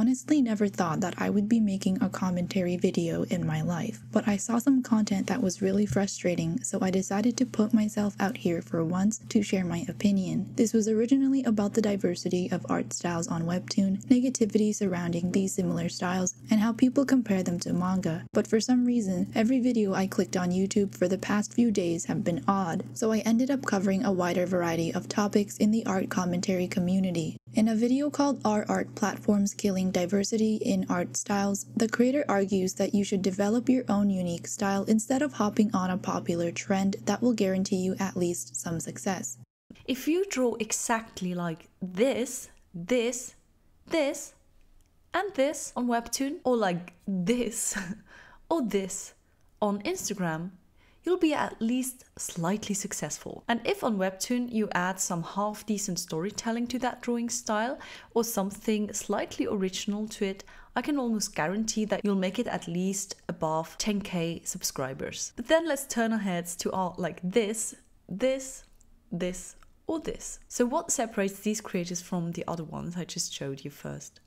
honestly never thought that I would be making a commentary video in my life, but I saw some content that was really frustrating, so I decided to put myself out here for once to share my opinion. This was originally about the diversity of art styles on Webtoon, negativity surrounding these similar styles, and how people compare them to manga. But for some reason, every video I clicked on YouTube for the past few days have been odd, so I ended up covering a wider variety of topics in the art commentary community. In a video called Are Art Platforms Killing Diversity in Art Styles, the creator argues that you should develop your own unique style instead of hopping on a popular trend that will guarantee you at least some success. If you draw exactly like this, this, this, and this on Webtoon, or like this, or this on Instagram, you'll be at least slightly successful. And if on Webtoon you add some half-decent storytelling to that drawing style, or something slightly original to it, I can almost guarantee that you'll make it at least above 10k subscribers. But then let's turn our heads to art like this, this, this, or this. So what separates these creators from the other ones I just showed you first?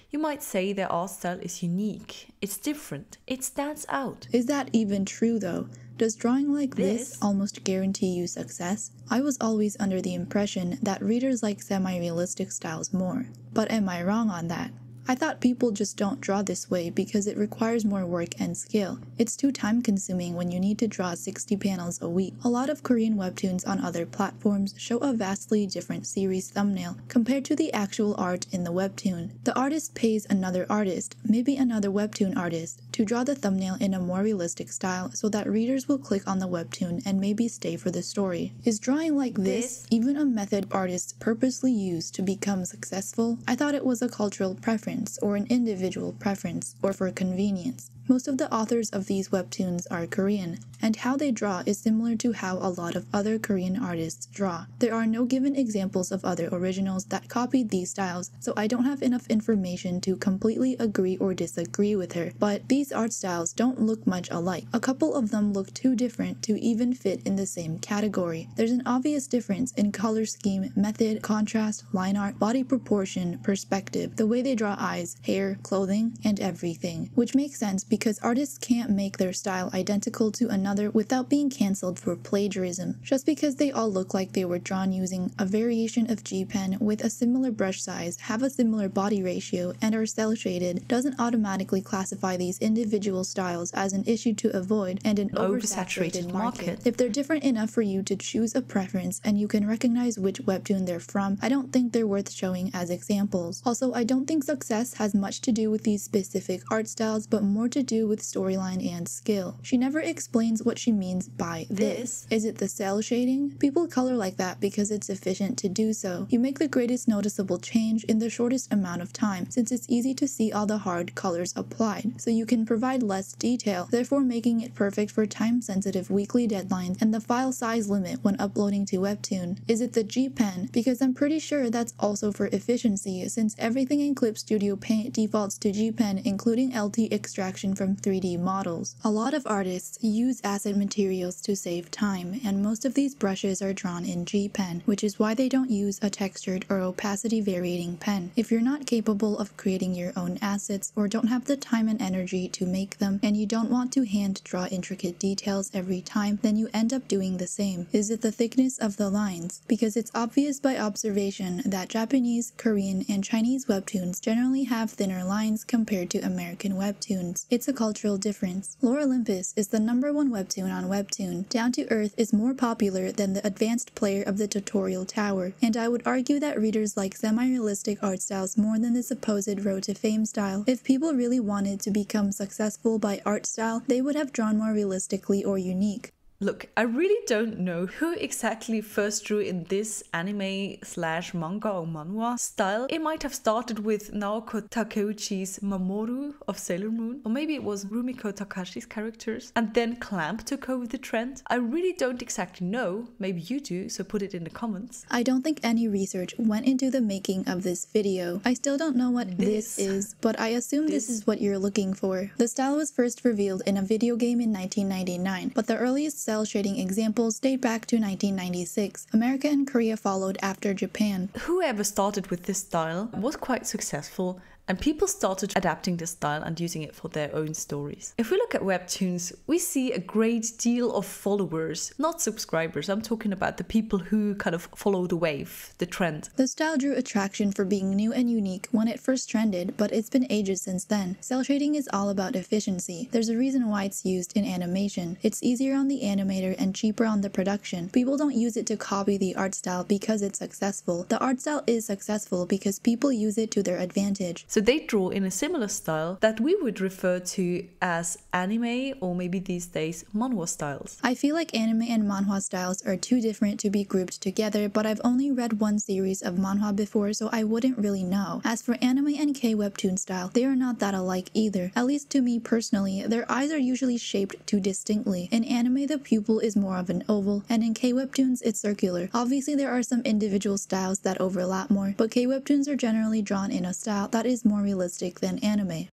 You might say their art style is unique, it's different, it stands out. Is that even true though? Does drawing like this almost guarantee you success? I was always under the impression that readers like semi-realistic styles more. But am I wrong on that? I thought people just don't draw this way because it requires more work and skill. It's too time-consuming when you need to draw 60 panels a week. A lot of Korean webtoons on other platforms show a vastly different series thumbnail compared to the actual art in the webtoon. The artist pays another artist, maybe another webtoon artist, to draw the thumbnail in a more realistic style so that readers will click on the webtoon and maybe stay for the story. Is drawing like this even a method artists purposely use to become successful? I thought it was a cultural preference, or an individual preference, or for convenience. Most of the authors of these webtoons are Korean, and how they draw is similar to how a lot of other Korean artists draw. There are no given examples of other originals that copied these styles, so I don't have enough information to completely agree or disagree with her, but these art styles don't look much alike. A couple of them look too different to even fit in the same category. There's an obvious difference in color scheme, method, contrast, line art, body proportion, perspective, the way they draw eyes, hair, clothing, and everything, which makes sense because artists can't make their style identical to another without being cancelled for plagiarism. Just because they all look like they were drawn using a variation of G-pen with a similar brush size, have a similar body ratio, and are cel-shaded doesn't automatically classify these individual styles as an issue to avoid and an oversaturated market. If they're different enough for you to choose a preference and you can recognize which webtoon they're from, I don't think they're worth showing as examples. Also, I don't think success has much to do with these specific art styles, but more to do with storyline and skill. She never explains what she means by this. Is it the cel shading? People color like that because it's efficient to do so. You make the greatest noticeable change in the shortest amount of time, since it's easy to see all the hard colors applied, so you can provide less detail, therefore making it perfect for time-sensitive weekly deadlines and the file size limit when uploading to Webtoon. Is it the G-Pen? Because I'm pretty sure that's also for efficiency, since everything in Clip Studio Paint defaults to G-Pen, including LT extraction from 3D models. A lot of artists use asset materials to save time, and most of these brushes are drawn in G-Pen, which is why they don't use a textured or opacity varying pen. If you're not capable of creating your own assets or don't have the time and energy to make them, and you don't want to hand draw intricate details every time, then you end up doing the same. Is it the thickness of the lines? Because it's obvious by observation that Japanese, Korean, and Chinese webtoons generally have thinner lines compared to American webtoons. It's a cultural difference. Lore Olympus is the #1 webtoon on Webtoon. Down to Earth is more popular than the advanced player of the tutorial tower, and I would argue that readers like semi-realistic art styles more than the supposed road to fame style. If people really wanted to become successful by art style, they would have drawn more realistically or unique. Look, I really don't know who exactly first drew in this anime/manga or manhwa style. It might have started with Naoko Takeuchi's Mamoru of Sailor Moon, or maybe it was Rumiko Takashi's characters, and then Clamp took over the trend. I really don't exactly know. Maybe you do, so put it in the comments. I don't think any research went into the making of this video. I still don't know what this is, but I assume this is what you're looking for. The style was first revealed in a video game in 1999, but the earliest cel shading examples date back to 1996. America and Korea followed after Japan. Whoever started with this style was quite successful, and people started adapting this style and using it for their own stories. If we look at webtoons, we see a great deal of followers, not subscribers. I'm talking about the people who kind of follow the wave, the trend. The style drew attraction for being new and unique when it first trended, but it's been ages since then. Cell shading is all about efficiency. There's a reason why it's used in animation. It's easier on the animator and cheaper on the production. People don't use it to copy the art style because it's successful. The art style is successful because people use it to their advantage. So they draw in a similar style that we would refer to as anime, or maybe these days manhwa styles. I feel like anime and manhwa styles are too different to be grouped together, but I've only read one series of manhwa before, so I wouldn't really know. As for anime and K-Webtoon style, they are not that alike either. At least to me personally, their eyes are usually shaped too distinctly. In anime, the pupil is more of an oval, and in K-Webtoons, it's circular. Obviously, there are some individual styles that overlap more, but K-Webtoons are generally drawn in a style that is more realistic than anime.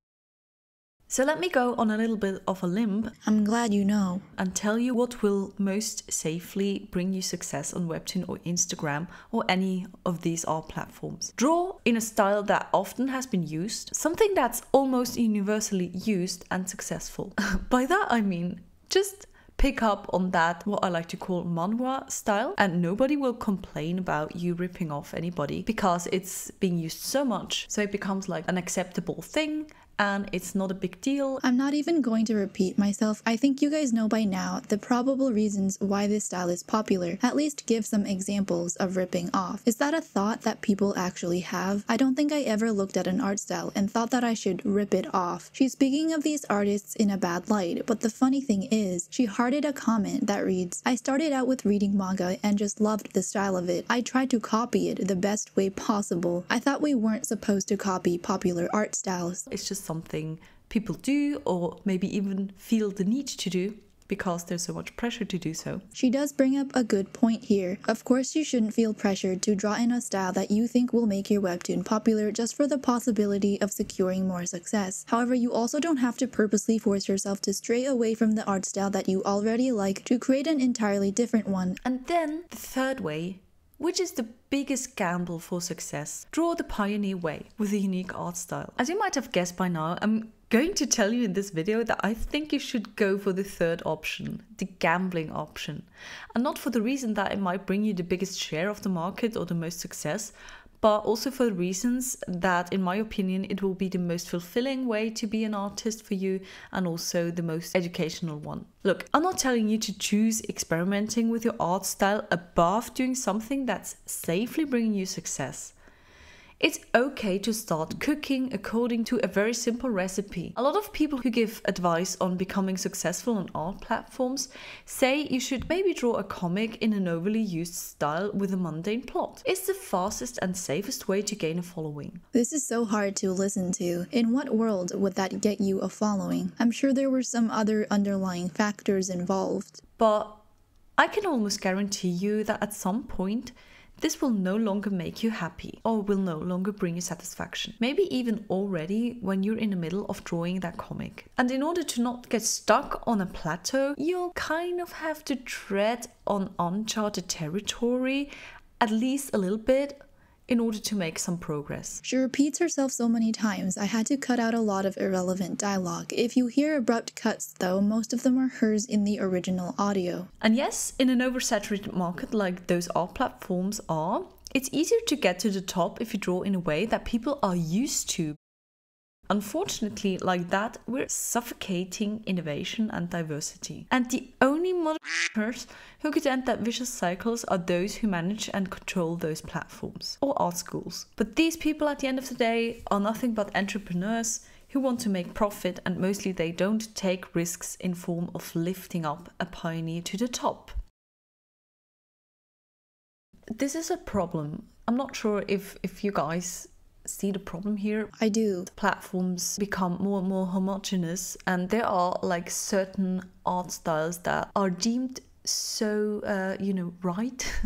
So let me go on a little bit of a limb. I'm glad you know. And tell you what will most safely bring you success on Webtoon or Instagram or any of these art platforms. Draw in a style that often has been used, something that's almost universally used and successful. By that I mean just pick up on that, what I like to call manhwa style, and nobody will complain about you ripping off anybody because it's being used so much, so it becomes like an acceptable thing and it's not a big deal. I'm not even going to repeat myself. I think you guys know by now the probable reasons why this style is popular. At least give some examples of ripping off. Is that a thought that people actually have? I don't think I ever looked at an art style and thought that I should rip it off. She's speaking of these artists in a bad light, but the funny thing is, she hearted a comment that reads, "I started out with reading manga and just loved the style of it. I tried to copy it the best way possible. I thought we weren't supposed to copy popular art styles." It's just something people do, or maybe even feel the need to do because there's so much pressure to do so. She does bring up a good point here. Of course, you shouldn't feel pressured to draw in a style that you think will make your webtoon popular just for the possibility of securing more success. However, you also don't have to purposely force yourself to stray away from the art style that you already like to create an entirely different one. And then the third way, which is the biggest gamble for success. Draw the pioneer way with a unique art style. As you might have guessed by now, I'm going to tell you in this video that I think you should go for the third option, the gambling option. And not for the reason that it might bring you the biggest share of the market or the most success, but also for the reasons that, in my opinion, it will be the most fulfilling way to be an artist for you and also the most educational one. Look, I'm not telling you to choose experimenting with your art style above doing something that's safely bringing you success. It's okay to start cooking according to a very simple recipe. A lot of people who give advice on becoming successful on art platforms say you should maybe draw a comic in an overly used style with a mundane plot. It's the fastest and safest way to gain a following. This is so hard to listen to. In what world would that get you a following? I'm sure there were some other underlying factors involved. But I can almost guarantee you that at some point, this will no longer make you happy or will no longer bring you satisfaction. Maybe even already when you're in the middle of drawing that comic. And in order to not get stuck on a plateau, you'll kind of have to tread on uncharted territory, at least a little bit, in order to make some progress. She repeats herself so many times, I had to cut out a lot of irrelevant dialogue. If you hear abrupt cuts though, most of them are hers in the original audio. And yes, in an oversaturated market like those art platforms are, it's easier to get to the top if you draw in a way that people are used to. Unfortunately, like that, we're suffocating innovation and diversity. And the only motherfuckers who could end that vicious cycles are those who manage and control those platforms or art schools. But these people at the end of the day are nothing but entrepreneurs who want to make profit, and mostly they don't take risks in form of lifting up a pioneer to the top. This is a problem. I'm not sure if you guys see the problem here. I do. The platforms become more and more homogeneous, and there are like certain art styles that are deemed so right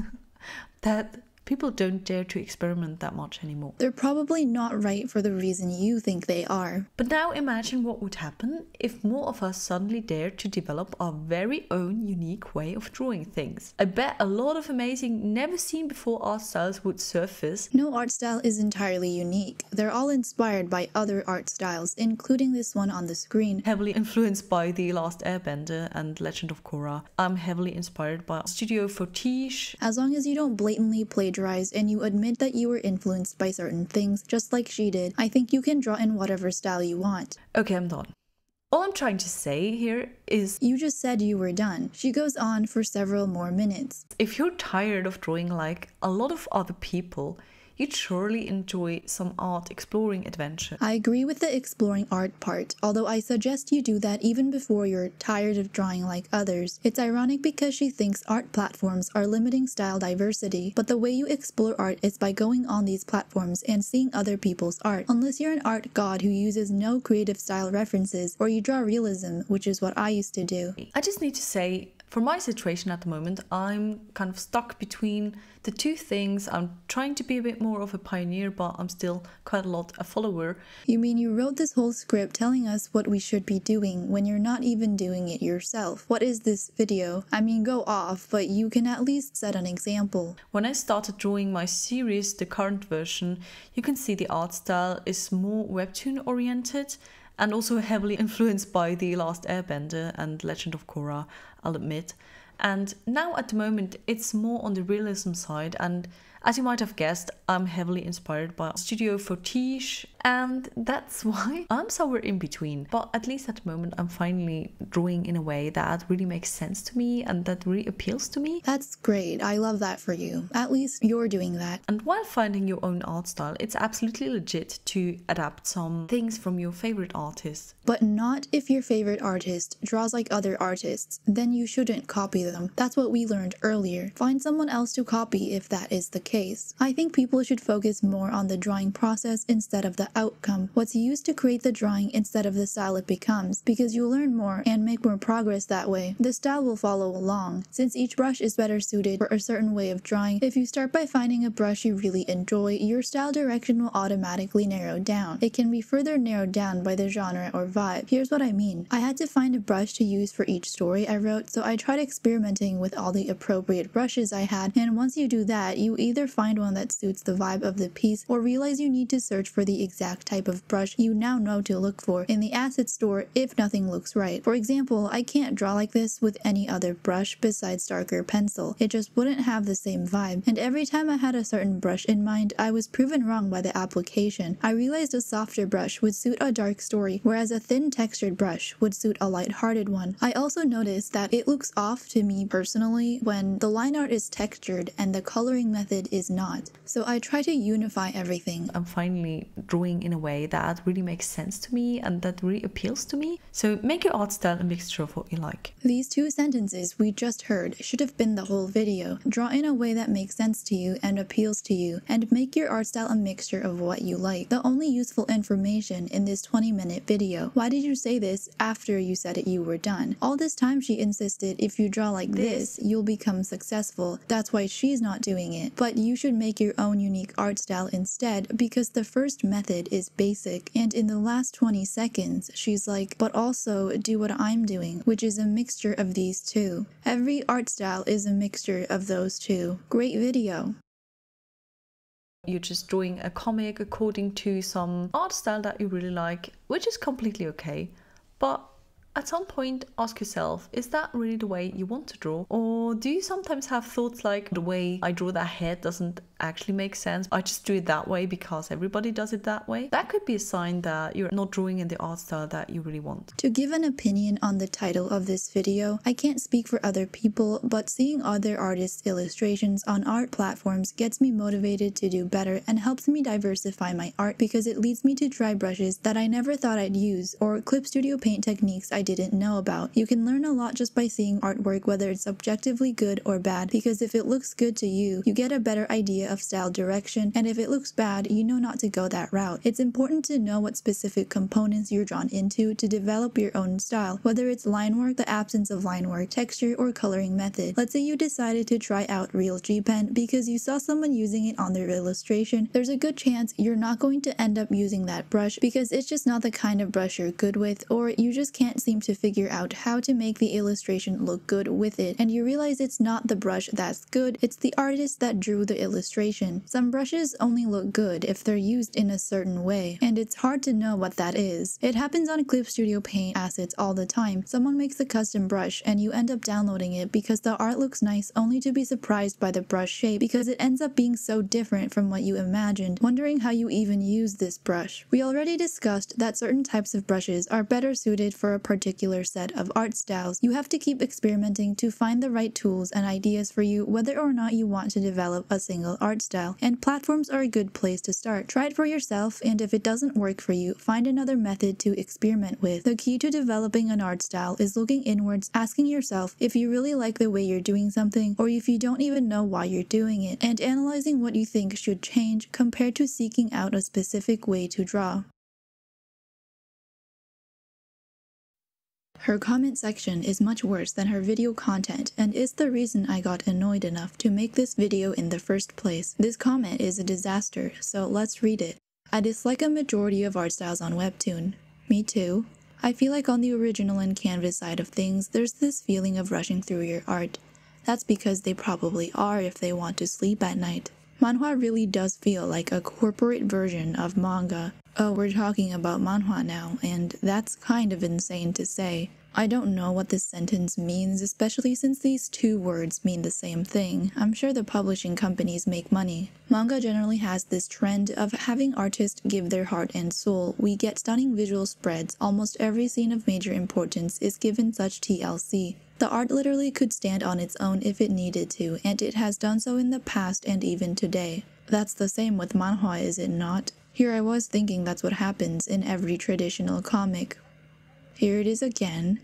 that People don't dare to experiment that much anymore. They're probably not right for the reason you think they are. But now imagine what would happen if more of us suddenly dared to develop our very own unique way of drawing things. I bet a lot of amazing, never seen before art styles would surface. No art style is entirely unique. They're all inspired by other art styles, including this one on the screen. Heavily influenced by The Last Airbender and Legend of Korra. I'm heavily inspired by Studio Fortiche. As long as you don't blatantly plagiarize and you admit that you were influenced by certain things, just like she did, I think you can draw in whatever style you want. Okay, I'm done. All I'm trying to say here is... You just said you were done. She goes on for several more minutes. If you're tired of drawing like a lot of other people, you'd surely enjoy some art exploring adventure. I agree with the exploring art part, although I suggest you do that even before you're tired of drawing like others. It's ironic because she thinks art platforms are limiting style diversity, but the way you explore art is by going on these platforms and seeing other people's art. Unless you're an art god who uses no creative style references, or you draw realism, which is what I used to do. I just need to say, for my situation at the moment, I'm kind of stuck between the two things. I'm trying to be a bit more of a pioneer, but I'm still quite a lot a follower. You mean you wrote this whole script telling us what we should be doing when you're not even doing it yourself? What is this video? I mean, go off, but you can at least set an example. When I started drawing my series, the current version, you can see the art style is more webtoon oriented and also heavily influenced by The Last Airbender and Legend of Korra, I'll admit. And now at the moment it's more on the realism side, and as you might have guessed, I'm heavily inspired by Studio Fortiche, and that's why I'm somewhere in between. But at least at the moment I'm finally drawing in a way that really makes sense to me and that really appeals to me. That's great. I love that for you. At least you're doing that. And while finding your own art style, it's absolutely legit to adapt some things from your favorite artists. But not if your favorite artist draws like other artists. Then you shouldn't copy them. That's what we learned earlier. Find someone else to copy if that is the case. I think people should focus more on the drawing process instead of the outcome, what's used to create the drawing instead of the style it becomes, because you'll learn more and make more progress that way. The style will follow along, since each brush is better suited for a certain way of drawing. If you start by finding a brush you really enjoy, your style direction will automatically narrow down. It can be further narrowed down by the genre or vibe. Here's what I mean. I had to find a brush to use for each story I wrote, so I tried experimenting with all the appropriate brushes I had, and once you do that, you either find one that suits the vibe of the piece or realize you need to search for the exact type of brush you now know to look for in the asset store if nothing looks right. For example, I can't draw like this with any other brush besides darker pencil. It just wouldn't have the same vibe, and every time I had a certain brush in mind, I was proven wrong by the application. I realized a softer brush would suit a dark story, whereas a thin textured brush would suit a light-hearted one. I also noticed that it looks off to me personally when the line art is textured and the coloring method is not. So I try to unify everything. I'm finally drawing in a way that really makes sense to me and that really appeals to me. So make your art style a mixture of what you like. These two sentences we just heard should have been the whole video. Draw in a way that makes sense to you and appeals to you, and make your art style a mixture of what you like. The only useful information in this 20-minute video. Why did you say this after you said you were done? All this time she insisted if you draw like this, you'll become successful. That's why she's not doing it. But you should make your own unique art style instead, because the first method is basic, and in the last 20 seconds she's like, but also do what I'm doing, which is a mixture of these two. Every art style is a mixture of those two. Great video. You're just drawing a comic according to some art style that you really like, which is completely okay. But at some point ask yourself, is that really the way you want to draw? Or do you sometimes have thoughts like, the way I draw that head doesn't actually make sense, I just do it that way because everybody does it that way? That could be a sign that you're not drawing in the art style that you really want. To give an opinion on the title of this video, I can't speak for other people, but seeing other artists' illustrations on art platforms gets me motivated to do better and helps me diversify my art because it leads me to try brushes that I never thought I'd use or Clip Studio paint techniques I didn't know about. You can learn a lot just by seeing artwork, whether it's objectively good or bad, because if it looks good to you, you get a better idea of style direction, and if it looks bad, you know not to go that route. It's important to know what specific components you're drawn into to develop your own style, whether it's line work, the absence of line work, texture, or coloring method. Let's say you decided to try out Real G Pen because you saw someone using it on their illustration. There's a good chance you're not going to end up using that brush because it's just not the kind of brush you're good with, or you just can't seem to figure out how to make the illustration look good with it, and you realize it's not the brush that's good, it's the artist that drew the illustration. Some brushes only look good if they're used in a certain way, and it's hard to know what that is. It happens on Clip Studio Paint assets all the time. Someone makes a custom brush and you end up downloading it because the art looks nice, only to be surprised by the brush shape because it ends up being so different from what you imagined, wondering how you even use this brush. We already discussed that certain types of brushes are better suited for a particular set of art styles. You have to keep experimenting to find the right tools and ideas for you, whether or not you want to develop a single art style, and platforms are a good place to start. Try it for yourself, and if it doesn't work for you, find another method to experiment with. The key to developing an art style is looking inwards, asking yourself if you really like the way you're doing something, or if you don't even know why you're doing it, and analyzing what you think should change compared to seeking out a specific way to draw. Her comment section is much worse than her video content and is the reason I got annoyed enough to make this video in the first place. This comment is a disaster, so let's read it. I dislike a majority of art styles on Webtoon. Me too. I feel like on the original and canvas side of things, there's this feeling of rushing through your art. That's because they probably are if they want to sleep at night. Manhwa really does feel like a corporate version of manga. Oh, we're talking about manhwa now, and that's kind of insane to say. I don't know what this sentence means, especially since these two words mean the same thing. I'm sure the publishing companies make money. Manga generally has this trend of having artists give their heart and soul. We get stunning visual spreads. Almost every scene of major importance is given such TLC. The art literally could stand on its own if it needed to, and it has done so in the past and even today. That's the same with manhwa, is it not? Here I was thinking that's what happens in every traditional comic. Here it is again.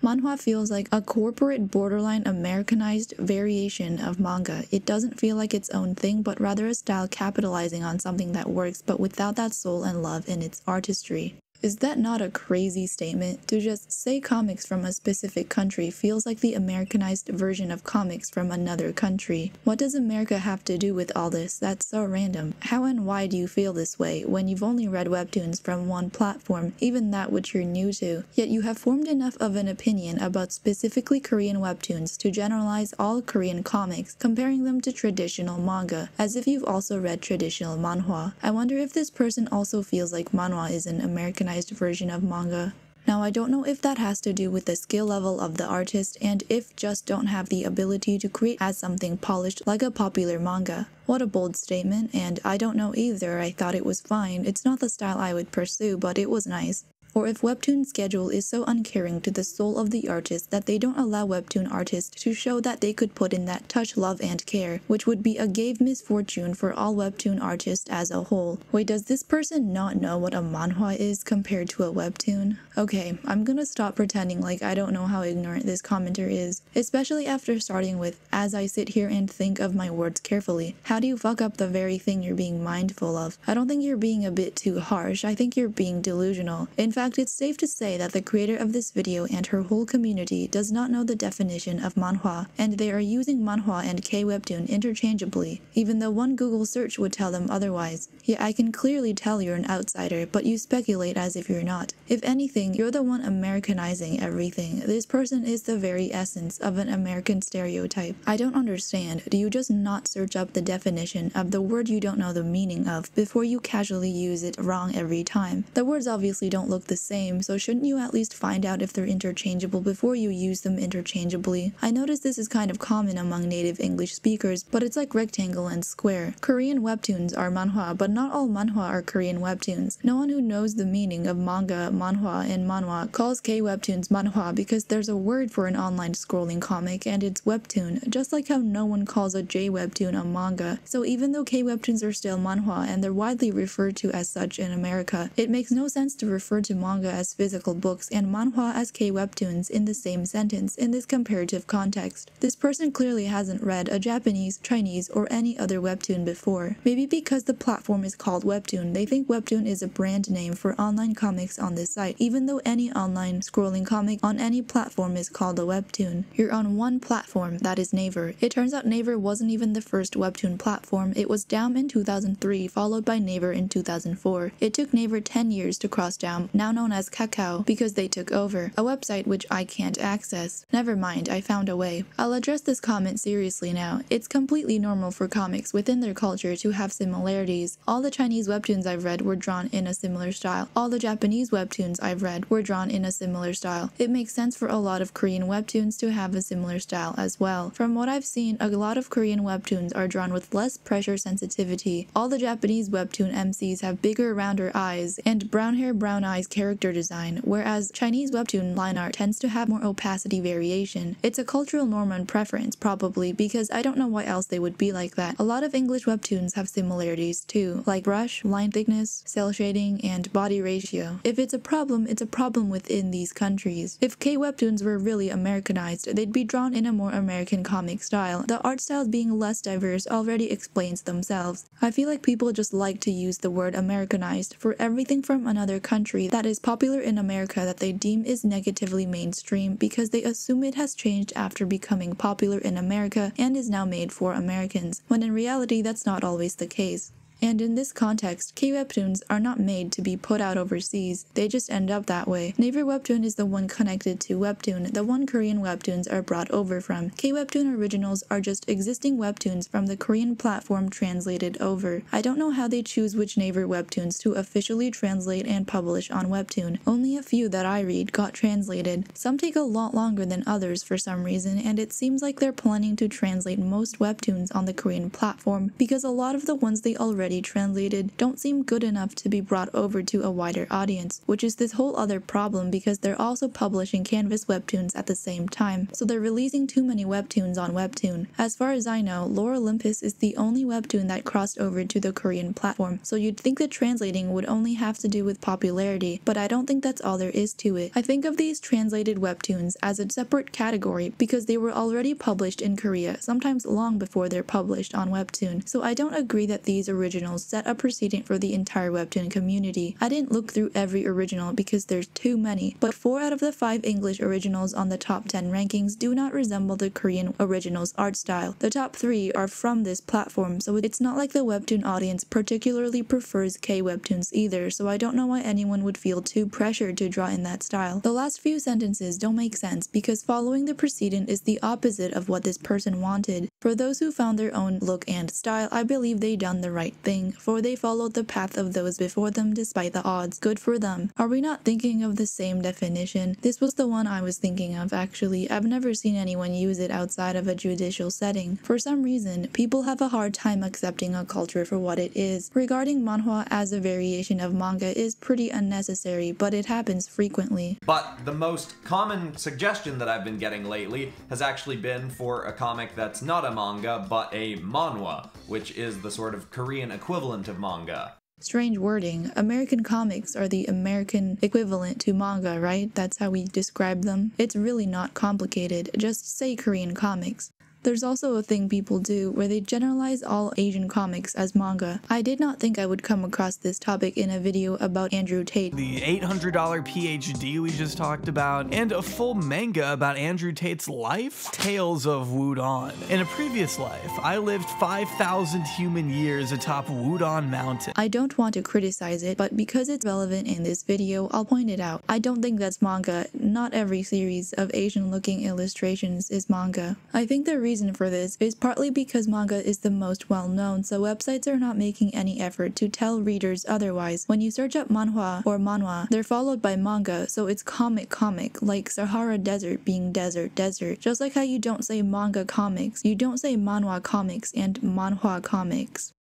Manhwa feels like a corporate, borderline Americanized variation of manga. It doesn't feel like its own thing, but rather a style capitalizing on something that works, but without that soul and love in its artistry. Is that not a crazy statement? To just say comics from a specific country feels like the Americanized version of comics from another country. What does America have to do with all this? That's so random. How and why do you feel this way when you've only read webtoons from one platform, even that which you're new to? Yet you have formed enough of an opinion about specifically Korean webtoons to generalize all Korean comics, comparing them to traditional manga, as if you've also read traditional manhwa. I wonder if this person also feels like manhwa is an Americanized version of manga. Now I don't know if that has to do with the skill level of the artist and if just don't have the ability to create as something polished like a popular manga. What a bold statement, and I don't know either. I thought it was fine. It's not the style I would pursue, but it was nice. Or if Webtoon's schedule is so uncaring to the soul of the artist that they don't allow Webtoon artists to show that they could put in that touch, love, and care, which would be a grave misfortune for all Webtoon artists as a whole. Wait, does this person not know what a manhwa is compared to a Webtoon? Okay, I'm gonna stop pretending like I don't know how ignorant this commenter is, especially after starting with, as I sit here and think of my words carefully. How do you fuck up the very thing you're being mindful of? I don't think you're being a bit too harsh. I think you're being delusional. In fact, it's safe to say that the creator of this video and her whole community does not know the definition of manhwa, and they are using manhwa and K-Webtoon interchangeably, even though one Google search would tell them otherwise. Yeah, I can clearly tell you're an outsider, but you speculate as if you're not. If anything, you're the one Americanizing everything. This person is the very essence of an American stereotype. I don't understand. Do you just not search up the definition of the word you don't know the meaning of before you casually use it wrong every time? The words obviously don't look the same, so shouldn't you at least find out if they're interchangeable before you use them interchangeably? I notice this is kind of common among native English speakers, but it's like rectangle and square. Korean webtoons are manhwa, but not all manhwa are Korean webtoons. No one who knows the meaning of manga, manhwa, and manhwa calls K-Webtoons manhwa because there's a word for an online scrolling comic and it's webtoon, just like how no one calls a J-Webtoon a manga. So even though K-Webtoons are still manhwa and they're widely referred to as such in America, it makes no sense to refer to manga as physical books and manhwa as K-Webtoons in the same sentence in this comparative context. This person clearly hasn't read a Japanese, Chinese, or any other webtoon before. Maybe because the platform is called Webtoon, they think Webtoon is a brand name for online comics on this site, even though any online scrolling comic on any platform is called a webtoon. You're on one platform, that is Naver. It turns out Naver wasn't even the first webtoon platform. It was Daum in 2003, followed by Naver in 2004. It took Naver 10 years to cross Daum, now known as Kakao, because they took over, a website which I can't access. Never mind, I found a way. I'll address this comment seriously now. It's completely normal for comics within their culture to have similarities. All the Chinese webtoons I've read were drawn in a similar style. All the Japanese webtoons I've read were drawn in a similar style. It makes sense for a lot of Korean webtoons to have a similar style as well. From what I've seen, a lot of Korean webtoons are drawn with less pressure sensitivity. All the Japanese webtoon MCs have bigger, rounder eyes and brown hair, brown eyes character design, whereas Chinese webtoon line art tends to have more opacity variation. It's a cultural norm and preference, probably, because I don't know why else they would be like that. A lot of English webtoons have similarities too, like brush, line thickness, cell shading, and body ratio. If it's a problem within these countries. If K-Webtoons were really Americanized, they'd be drawn in a more American comic style. The art styles being less diverse already explains themselves. I feel like people just like to use the word Americanized for everything from another country that is popular in America that they deem is negatively mainstream because they assume it has changed after becoming popular in America and is now made for Americans, when in reality that's not always the case. And in this context, K-Webtoons are not made to be put out overseas, they just end up that way. Naver Webtoon is the one connected to Webtoon, the one Korean webtoons are brought over from. K-Webtoon originals are just existing webtoons from the Korean platform translated over. I don't know how they choose which Naver webtoons to officially translate and publish on Webtoon. Only a few that I read got translated. Some take a lot longer than others for some reason, and it seems like they're planning to translate most webtoons on the Korean platform because a lot of the ones they already translated don't seem good enough to be brought over to a wider audience, which is this whole other problem because they're also publishing Canvas webtoons at the same time, so they're releasing too many webtoons on Webtoon. As far as I know, Lore Olympus is the only webtoon that crossed over to the Korean platform, so you'd think that translating would only have to do with popularity, but I don't think that's all there is to it. I think of these translated webtoons as a separate category because they were already published in Korea, sometimes long before they're published on Webtoon, so I don't agree that these originals set a precedent for the entire webtoon community. I didn't look through every original because there's too many, but 4 out of the 5 English originals on the top 10 rankings do not resemble the Korean original's art style. The top 3 are from this platform, so it's not like the webtoon audience particularly prefers K-Webtoons either, so I don't know why anyone would feel too pressured to draw in that style. The last few sentences don't make sense because following the precedent is the opposite of what this person wanted. For those who found their own look and style, I believe they done the right thing, for they followed the path of those before them despite the odds. Good for them. Are we not thinking of the same definition? This was the one I was thinking of actually. I've never seen anyone use it outside of a judicial setting. For some reason, people have a hard time accepting a culture for what it is. Regarding manhwa as a variation of manga is pretty unnecessary, but it happens frequently. But the most common suggestion that I've been getting lately has actually been for a comic that's not a manga, but a manhwa, which is the sort of Korean equivalent of manga. Strange wording. American comics are the American equivalent to manga, right? That's how we describe them. It's really not complicated. Just say Korean comics. There's also a thing people do where they generalize all Asian comics as manga. I did not think I would come across this topic in a video about Andrew Tate. The $800 PhD we just talked about, and a full manga about Andrew Tate's life? Tales of Wudon. In a previous life, I lived 5,000 human years atop Wudon Mountain. I don't want to criticize it, but because it's relevant in this video, I'll point it out. I don't think that's manga. Not every series of Asian-looking illustrations is manga. I think the reason for this is partly because manga is the most well-known, so websites are not making any effort to tell readers otherwise. When you search up manhwa or manhwa, they're followed by manga, so it's comic, like Sahara Desert being desert. Just like how you don't say manga comics, you don't say manhwa comics and manhwa comics.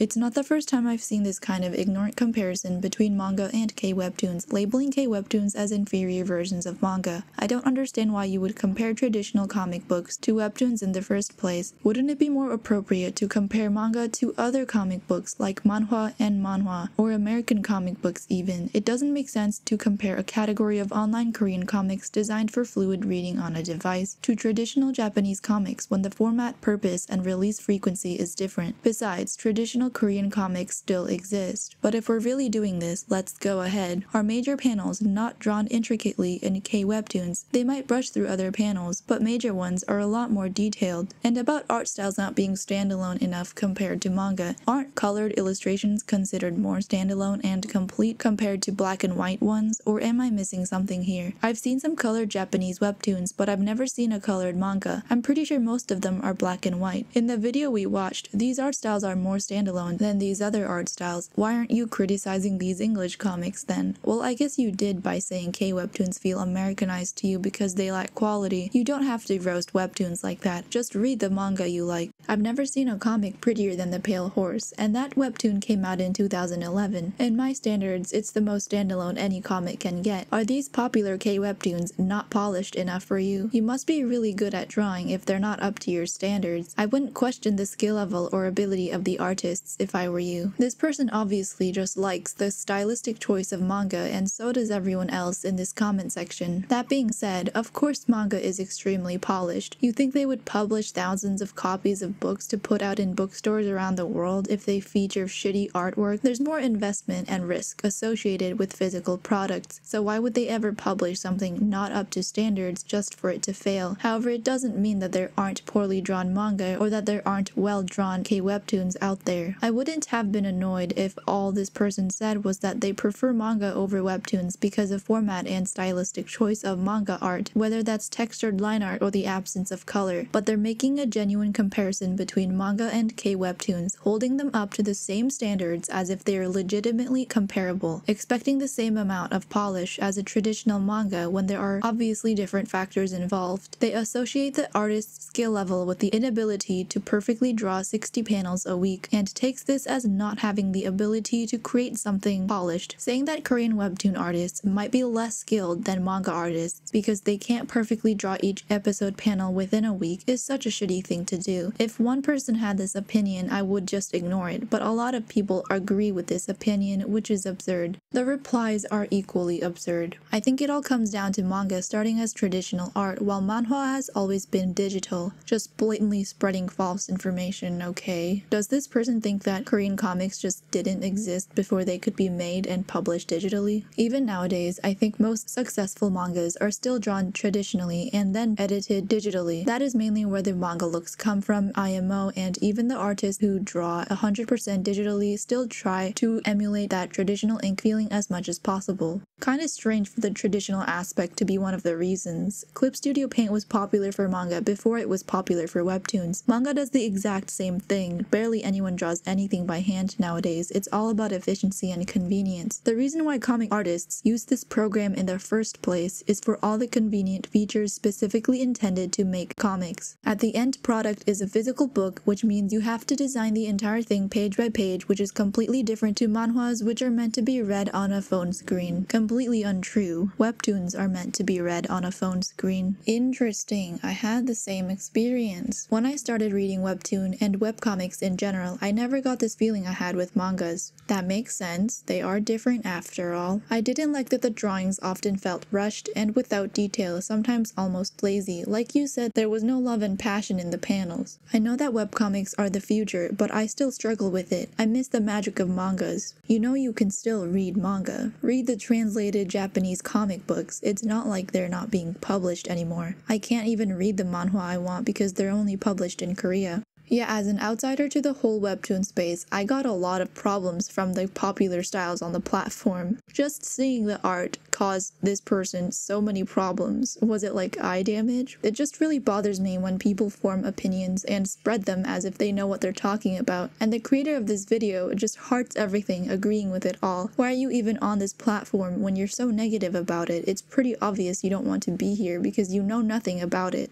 It's not the first time I've seen this kind of ignorant comparison between manga and K-Webtoons, labeling K-Webtoons as inferior versions of manga. I don't understand why you would compare traditional comic books to webtoons in the first place. Wouldn't it be more appropriate to compare manga to other comic books like manhwa and manhwa, or American comic books even? It doesn't make sense to compare a category of online Korean comics designed for fluid reading on a device to traditional Japanese comics when the format, purpose, and release frequency is different. Besides, traditional Korean comics still exist. But if we're really doing this, let's go ahead. Are major panels not drawn intricately in K-Webtoons? They might brush through other panels, but major ones are a lot more detailed. And about art styles not being standalone enough compared to manga, aren't colored illustrations considered more standalone and complete compared to black and white ones? Or am I missing something here? I've seen some colored Japanese webtoons, but I've never seen a colored manga. I'm pretty sure most of them are black and white. In the video we watched, these art styles are more standalone than these other art styles. Why aren't you criticizing these English comics then? Well, I guess you did by saying K-Webtoons feel Americanized to you because they lack quality. You don't have to roast webtoons like that. Just read the manga you like. I've never seen a comic prettier than The Pale Horse, and that webtoon came out in 2011. In my standards, it's the most standalone any comic can get. Are these popular K-Webtoons not polished enough for you? You must be really good at drawing if they're not up to your standards. I wouldn't question the skill level or ability of the artists if I were you. This person obviously just likes the stylistic choice of manga, and so does everyone else in this comment section. That being said, of course manga is extremely polished. You think they would publish thousands of copies of books to put out in bookstores around the world if they feature shitty artwork? There's more investment and risk associated with physical products, so why would they ever publish something not up to standards just for it to fail? However, it doesn't mean that there aren't poorly drawn manga or that there aren't well-drawn K-Webtoons out there. I wouldn't have been annoyed if all this person said was that they prefer manga over webtoons because of format and stylistic choice of manga art, whether that's textured line art or the absence of color, but they're making a genuine comparison between manga and K-Webtoons, holding them up to the same standards as if they are legitimately comparable, expecting the same amount of polish as a traditional manga when there are obviously different factors involved. They associate the artist's skill level with the inability to perfectly draw 60 panels a week, and takes this as not having the ability to create something polished, saying that Korean webtoon artists might be less skilled than manga artists because they can't perfectly draw each episode panel within a week is such a shitty thing to do. If one person had this opinion, I would just ignore it, but a lot of people agree with this opinion, which is absurd. The replies are equally absurd. I think it all comes down to manga starting as traditional art, while manhwa has always been digital, just blatantly spreading false information, okay? Does this person think that Korean comics just didn't exist before they could be made and published digitally? Even nowadays, I think most successful mangas are still drawn traditionally and then edited digitally. That is mainly where the manga looks come from, IMO, and even the artists who draw 100% digitally still try to emulate that traditional ink feeling as much as possible. Kinda strange for the traditional aspect to be one of the reasons. Clip Studio Paint was popular for manga before it was popular for webtoons. Manga does the exact same thing. Barely anyone draws anything by hand nowadays. It's all about efficiency and convenience. The reason why comic artists use this program in the first place is for all the convenient features specifically intended to make comics. At the end product is a physical book, which means you have to design the entire thing page by page, which is completely different to manhwas, which are meant to be read on a phone screen. Completely untrue. Webtoons are meant to be read on a phone screen. Interesting. I had the same experience. When I started reading webtoon and webcomics in general, I never got this feeling I had with mangas. That makes sense. They are different after all. I didn't like that the drawings often felt rushed and without detail, sometimes almost lazy. Like you said, there was no love and passion in the panels. I know that webcomics are the future, but I still struggle with it. I miss the magic of mangas. You know you can still read manga. Read the translated Japanese comic books. It's not like they're not being published anymore. I can't even read the manhwa I want because they're only published in Korea. Yeah, as an outsider to the whole webtoon space, I got a lot of problems from the popular styles on the platform. Just seeing the art caused this person so many problems. Was it like eye damage? It just really bothers me when people form opinions and spread them as if they know what they're talking about. And the creator of this video just hearts everything, agreeing with it all. Why are you even on this platform when you're so negative about it? It's pretty obvious you don't want to be here because you know nothing about it.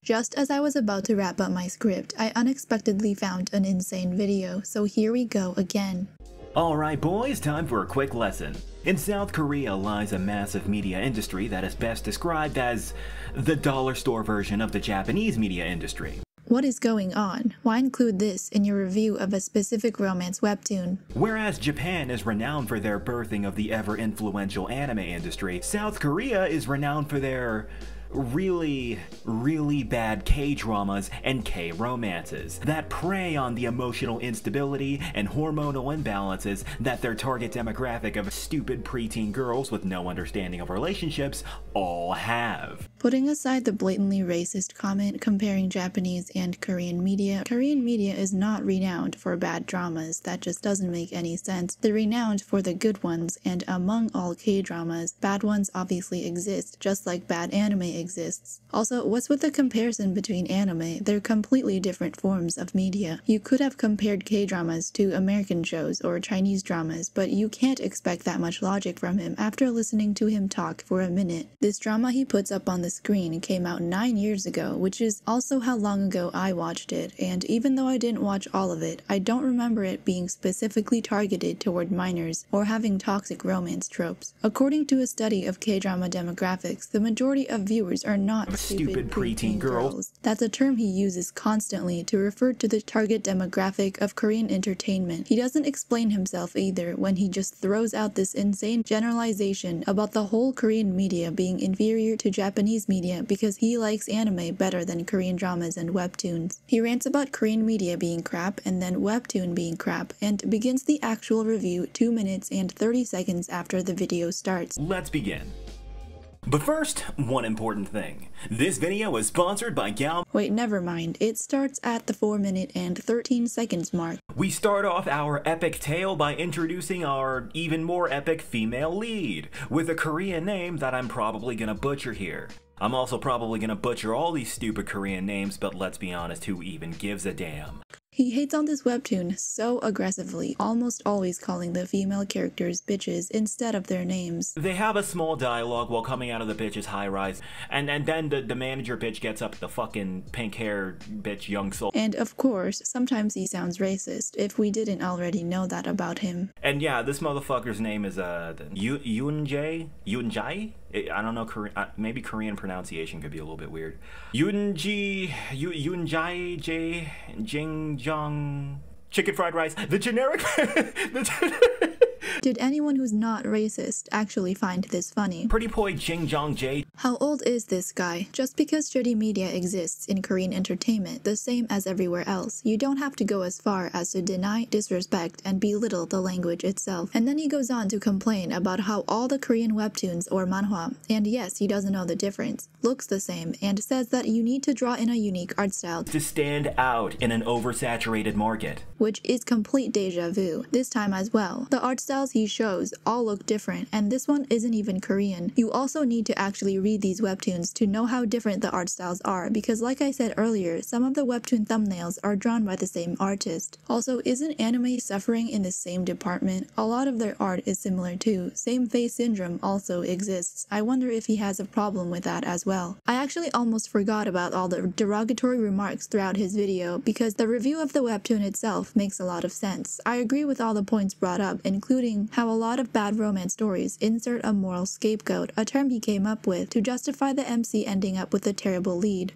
Just as I was about to wrap up my script, I unexpectedly found an insane video, so here we go again. Alright boys, time for a quick lesson. In South Korea lies a massive media industry that is best described as the dollar store version of the Japanese media industry. What is going on? Why include this in your review of a specific romance webtoon? Whereas Japan is renowned for their birthing of the ever-influential anime industry, South Korea is renowned for their really bad K-dramas and K-romances that prey on the emotional instability and hormonal imbalances that their target demographic of stupid preteen girls with no understanding of relationships all have. Putting aside the blatantly racist comment comparing Japanese and Korean media is not renowned for bad dramas. That just doesn't make any sense. They're renowned for the good ones, and among all K-dramas, bad ones obviously exist, just like bad anime exists. Also, what's with the comparison between anime? They're completely different forms of media. You could have compared K-dramas to American shows or Chinese dramas, but you can't expect that much logic from him after listening to him talk for a minute. This drama he puts up on the screen came out 9 years ago, which is also how long ago I watched it, and even though I didn't watch all of it, I don't remember it being specifically targeted toward minors or having toxic romance tropes. According to a study of K-drama demographics, the majority of viewers are not stupid preteen girls. That's a term he uses constantly to refer to the target demographic of Korean entertainment. He doesn't explain himself either when he just throws out this insane generalization about the whole Korean media being inferior to Japanese media because he likes anime better than Korean dramas and webtoons. He rants about Korean media being crap and then webtoon being crap, and begins the actual review 2 minutes and 30 seconds after the video starts. Let's begin. But first, one important thing. This video is sponsored by Wait, never mind. It starts at the 4 minute and 13 seconds mark. We start off our epic tale by introducing our even more epic female lead, with a Korean name that I'm probably gonna butcher here. I'm also probably gonna butcher all these stupid Korean names, but let's be honest, who even gives a damn? He hates on this webtoon so aggressively, almost always calling the female characters bitches instead of their names. They have a small dialogue while coming out of the bitch's high-rise, and then the manager bitch gets up the fucking pink-haired bitch young soul. And of course, sometimes he sounds racist, if we didn't already know that about him. And yeah, this motherfucker's name is Yoonjae? I don't know, maybe Korean pronunciation could be a little bit weird. Yoonjae Jingjong chicken fried rice. The generic. Did anyone who's not racist actually find this funny? Pretty boy Jingjong J. How old is this guy? Just because shitty media exists in Korean entertainment, the same as everywhere else, you don't have to go as far as to deny, disrespect, and belittle the language itself. And then he goes on to complain about how all the Korean webtoons or manhwa, and yes, he doesn't know the difference, looks the same, and says that you need to draw in a unique art style to stand out in an oversaturated market. Which is complete deja vu, this time as well. The art styles he shows all look different, and this one isn't even Korean. You also need to actually read these webtoons to know how different the art styles are, because like I said earlier, some of the webtoon thumbnails are drawn by the same artist. Also, isn't anime suffering in the same department? A lot of their art is similar too. Same face syndrome also exists. I wonder if he has a problem with that as well. I actually almost forgot about all the derogatory remarks throughout his video, because the review of the webtoon itself makes a lot of sense. I agree with all the points brought up, including how a lot of bad romance stories insert a moral scapegoat, a term he came up with to justify the MC ending up with a terrible lead.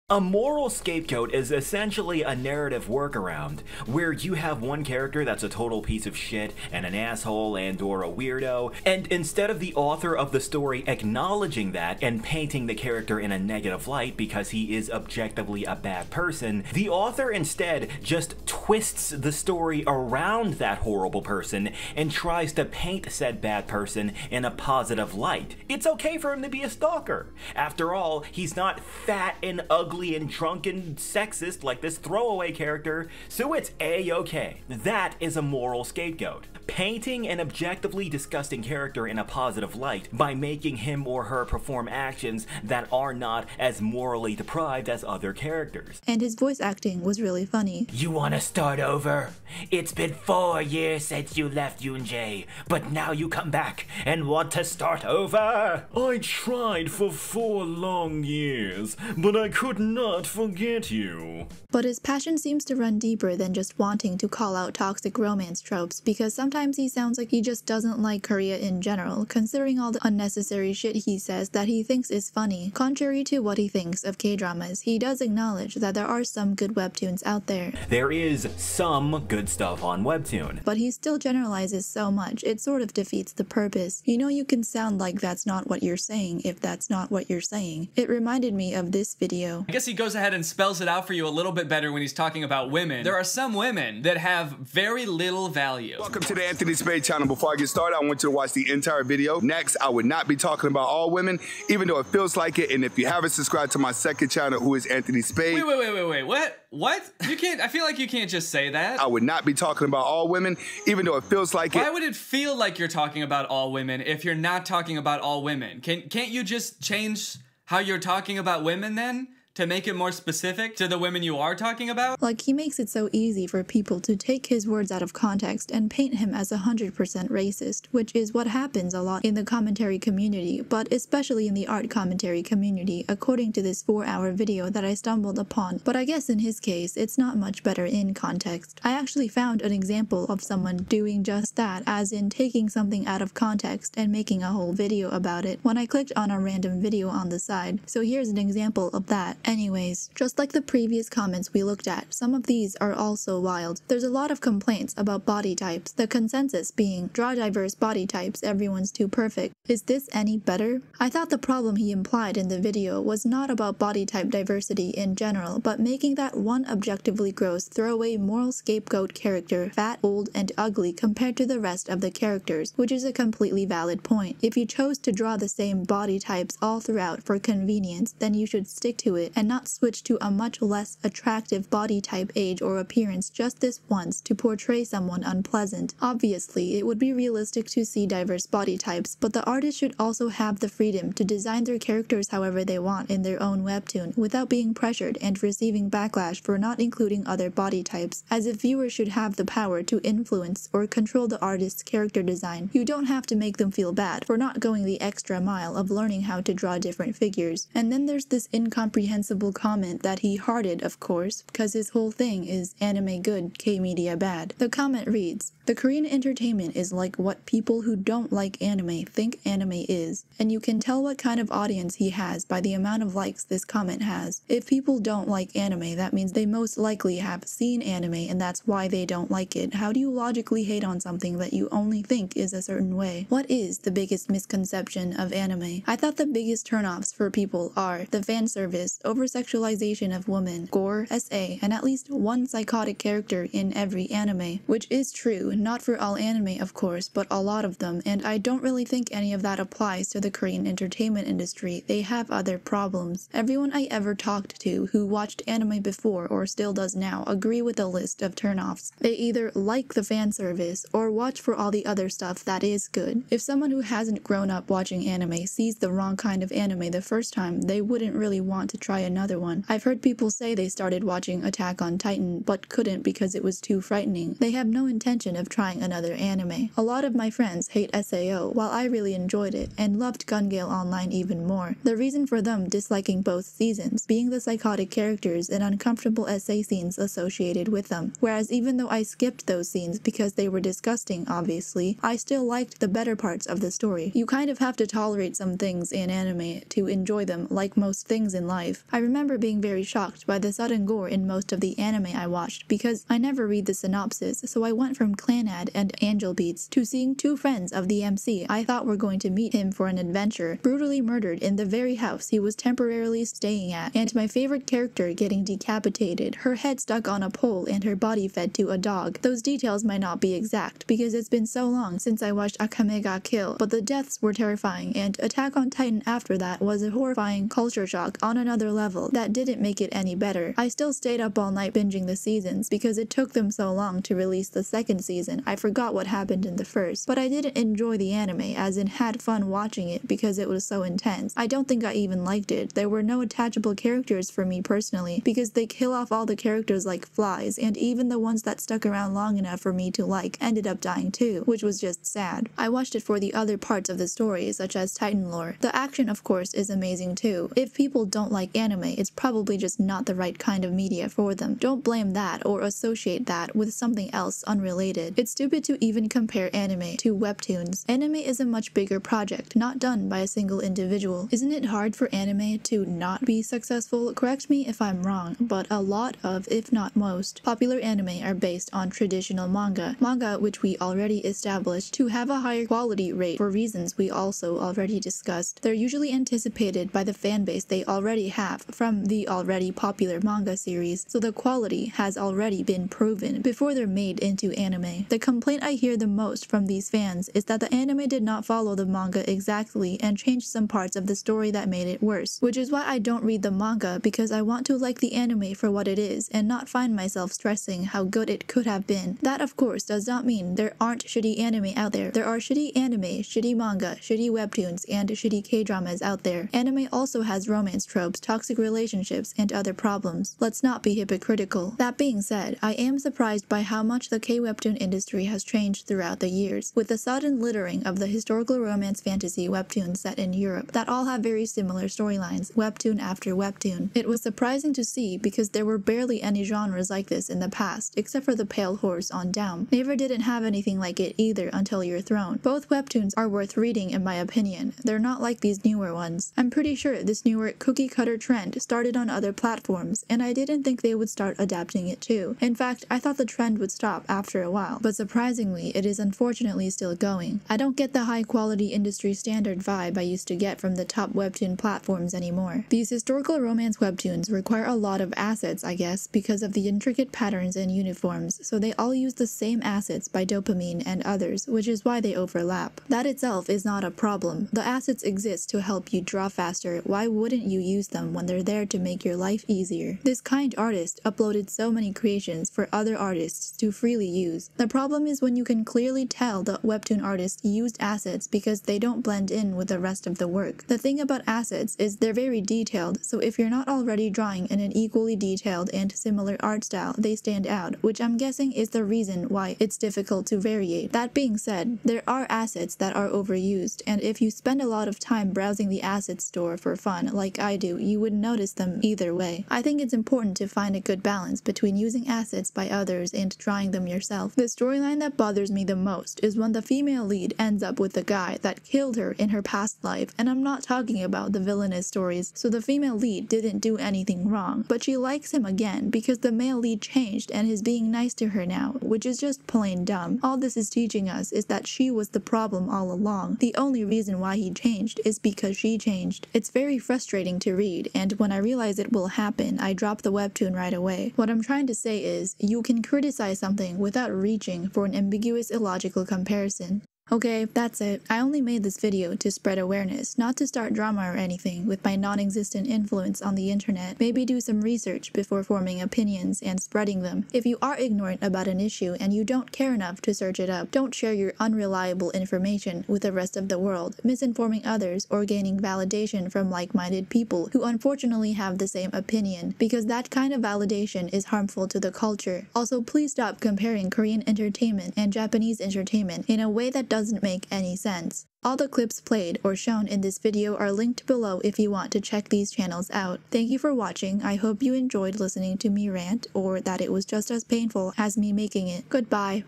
A moral scapegoat is essentially a narrative workaround, where you have one character that's a total piece of shit and an asshole and or a weirdo, and instead of the author of the story acknowledging that and painting the character in a negative light because he is objectively a bad person, the author instead just twists the story around that horrible person and tries to paint said bad person in a positive light. It's okay for him to be a stalker. After all, he's not fat and ugly and drunk and sexist like this throwaway character, so it's a-okay. That is a moral scapegoat. painting an objectively disgusting character in a positive light by making him or her perform actions that are not as morally deprived as other characters. And his voice acting was really funny. You wanna start over? It's been 4 years since you left Yoonjae, but now you come back and want to start over? I tried for 4 long years, but I could not forget you. But his passion seems to run deeper than just wanting to call out toxic romance tropes, because sometimes he sounds like he just doesn't like Korea in general, considering all the unnecessary shit he says that he thinks is funny. Contrary to what he thinks of K-dramas, he does acknowledge that there are some good webtoons out there. There is some good stuff on Webtoon. But he still generalizes so much, it sort of defeats the purpose. You know, you can sound like that's not what you're saying if that's not what you're saying. It reminded me of this video. I guess he goes ahead and spells it out for you a little bit better when he's talking about women. There are some women that have very little value. Welcome to the Anthony Spade channel. Before I get started, I want you to watch the entire video. Next, I would not be talking about all women, even though it feels like it. And if you haven't subscribed to my second channel, who is Anthony Spade. Wait, what? You can't, I feel like you can't just say that. I would not be talking about all women, even though it feels like it. Why would it feel like you're talking about all women if you're not talking about all women? Can't you just change how you're talking about women then? To make it more specific to the women you are talking about? Like, he makes it so easy for people to take his words out of context and paint him as 100% racist, which is what happens a lot in the commentary community, but especially in the art commentary community, according to this 4-hour video that I stumbled upon. But I guess in his case, it's not much better in context. I actually found an example of someone doing just that, as in taking something out of context and making a whole video about it, when I clicked on a random video on the side. So here's an example of that. Anyways, just like the previous comments we looked at, some of these are also wild. There's a lot of complaints about body types, the consensus being, draw diverse body types, everyone's too perfect. Is this any better? I thought the problem he implied in the video was not about body type diversity in general, but making that one objectively gross, throwaway moral scapegoat character fat, old, and ugly compared to the rest of the characters, which is a completely valid point. If you chose to draw the same body types all throughout for convenience, then you should stick to it and not switch to a much less attractive body type, age, or appearance just this once to portray someone unpleasant. Obviously, it would be realistic to see diverse body types, but the artist should also have the freedom to design their characters however they want in their own webtoon without being pressured and receiving backlash for not including other body types, as if viewers should have the power to influence or control the artist's character design. You don't have to make them feel bad for not going the extra mile of learning how to draw different figures. And then there's this incomprehensible comment that he hearted, of course, because his whole thing is anime good, K-media bad. The comment reads, "The Korean entertainment is like what people who don't like anime think anime is," and you can tell what kind of audience he has by the amount of likes this comment has. If people don't like anime, that means they most likely have seen anime and that's why they don't like it. How do you logically hate on something that you only think is a certain way? What is the biggest misconception of anime? I thought the biggest turnoffs for people are the fan service, over-sexualization of women, gore, SA, and at least one psychotic character in every anime, which is true, not for all anime of course, but a lot of them, and I don't really think any of that applies to the Korean entertainment industry. They have other problems. Everyone I ever talked to who watched anime before or still does now agree with the list of turnoffs. They either like the fan service or watch for all the other stuff that is good. If someone who hasn't grown up watching anime sees the wrong kind of anime the first time, they wouldn't really want to try another one. I've heard people say they started watching Attack on Titan but couldn't because it was too frightening. They have no intention of trying another anime. A lot of my friends hate SAO, while I really enjoyed it and loved Gun Gale Online even more. The reason for them disliking both seasons being the psychotic characters and uncomfortable SA scenes associated with them. Whereas even though I skipped those scenes because they were disgusting, obviously, I still liked the better parts of the story. You kind of have to tolerate some things in anime to enjoy them, like most things in life. I remember being very shocked by the sudden gore in most of the anime I watched because I never read the synopsis, so I went from Clanad and Angel Beats to seeing two friends of the MC I thought were going to meet him for an adventure brutally murdered in the very house he was temporarily staying at, and my favorite character getting decapitated, her head stuck on a pole and her body fed to a dog. Those details might not be exact because it's been so long since I watched Akame ga Kill, but the deaths were terrifying, and Attack on Titan after that was a horrifying culture shock on another level, that didn't make it any better. I still stayed up all night binging the seasons because it took them so long to release the second season I forgot what happened in the first, but I didn't enjoy the anime as in had fun watching it because it was so intense. I don't think I even liked it. There were no attachable characters for me personally because they kill off all the characters like flies, and even the ones that stuck around long enough for me to like ended up dying too, which was just sad. I watched it for the other parts of the story, such as Titan lore. The action of course is amazing too. If people don't like anime, it's probably just not the right kind of media for them. Don't blame that or associate that with something else unrelated. It's stupid to even compare anime to webtoons. Anime is a much bigger project, not done by a single individual. Isn't it hard for anime to not be successful? Correct me if I'm wrong, but a lot of, if not most, popular anime are based on traditional manga. Manga which we already established to have a higher quality rate for reasons we also already discussed. They're usually anticipated by the fanbase they already have from the already popular manga series, so the quality has already been proven before they're made into anime. The complaint I hear the most from these fans is that the anime did not follow the manga exactly and changed some parts of the story that made it worse, which is why I don't read the manga because I want to like the anime for what it is and not find myself stressing how good it could have been. That of course does not mean there aren't shitty anime out there. There are shitty anime, shitty manga, shitty webtoons, and shitty K-dramas out there. Anime also has romance tropes, toxic relationships, and other problems. Let's not be hypocritical. That being said, I am surprised by how much the K-Webtoon industry has changed throughout the years, with the sudden littering of the historical romance fantasy webtoons set in Europe that all have very similar storylines, webtoon after webtoon. It was surprising to see because there were barely any genres like this in the past, except for The Pale Horse on Down. Naver didn't have anything like it either until Your Throne. Both webtoons are worth reading in my opinion. They're not like these newer ones. I'm pretty sure this newer cookie-cutter trend started on other platforms, and I didn't think they would start adapting it too. In fact, I thought the trend would stop after a while, but surprisingly, it is unfortunately still going. I don't get the high-quality industry standard vibe I used to get from the top webtoon platforms anymore. These historical romance webtoons require a lot of assets, I guess, because of the intricate patterns and uniforms, so they all use the same assets by Dopamine and others, which is why they overlap. That itself is not a problem. The assets exist to help you draw faster. Why wouldn't you use them when they're there to make your life easier? This kind artist uploaded so many creations for other artists to freely use. The problem is when you can clearly tell the webtoon artist used assets because they don't blend in with the rest of the work. The thing about assets is they're very detailed, so if you're not already drawing in an equally detailed and similar art style, they stand out, which I'm guessing is the reason why it's difficult to variate. That being said, there are assets that are overused, and if you spend a lot of time browsing the assets store for fun, like I do, you would notice them either way. I think it's important to find a good balance between using assets by others and drawing them yourself. The storyline that bothers me the most is when the female lead ends up with the guy that killed her in her past life, and I'm not talking about the villainous stories, so the female lead didn't do anything wrong, but she likes him again because the male lead changed and is being nice to her now, which is just plain dumb. All this is teaching us is that she was the problem all along. The only reason why he changed is because she changed. It's very frustrating to read, and when I realize it will happen, I drop the webtoon right away. What I'm trying to say is, you can criticize something without reaching for an ambiguous, illogical comparison. Okay, that's it. I only made this video to spread awareness, not to start drama or anything with my non-existent influence on the internet. Maybe do some research before forming opinions and spreading them. If you are ignorant about an issue and you don't care enough to search it up, don't share your unreliable information with the rest of the world, misinforming others or gaining validation from like-minded people who unfortunately have the same opinion, because that kind of validation is harmful to the culture. Also, please stop comparing Korean entertainment and Japanese entertainment in a way that doesn't make any sense. All the clips played or shown in this video are linked below if you want to check these channels out. Thank you for watching. I hope you enjoyed listening to me rant, or that it was just as painful as me making it. Goodbye.